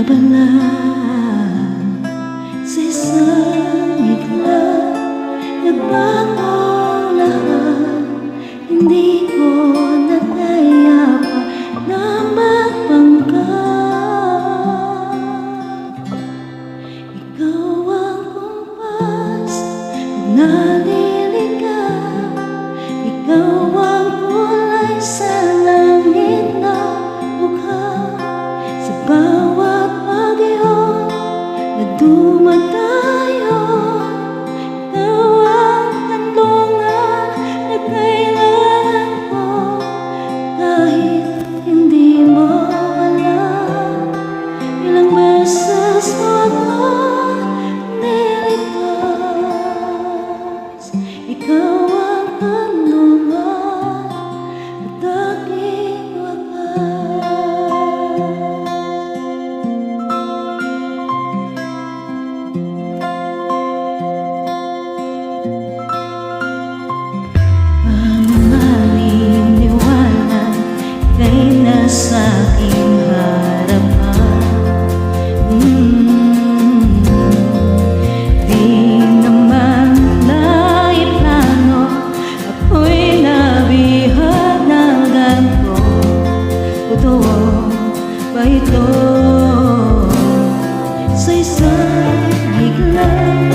Nabala sa isang iglap, nagbago lahat. Hindi ko na kaya pa na magpanggap. Ikaw ang kumpas na naliligaw, ikaw ang kulay sa langit na bukha. Sa bawat pag-ihon na dumadayo, ikaw ang kanlungan na kailangan ko. Kahit hindi mo alam, ilang beses ko ako niligtas. Ikaw ang kanlungan at aking wakas. Ika'y nasa aking harapan. Di naman naiplano, ako'y nabihag ng ganito. Totoo ba ito? Sa isang biglang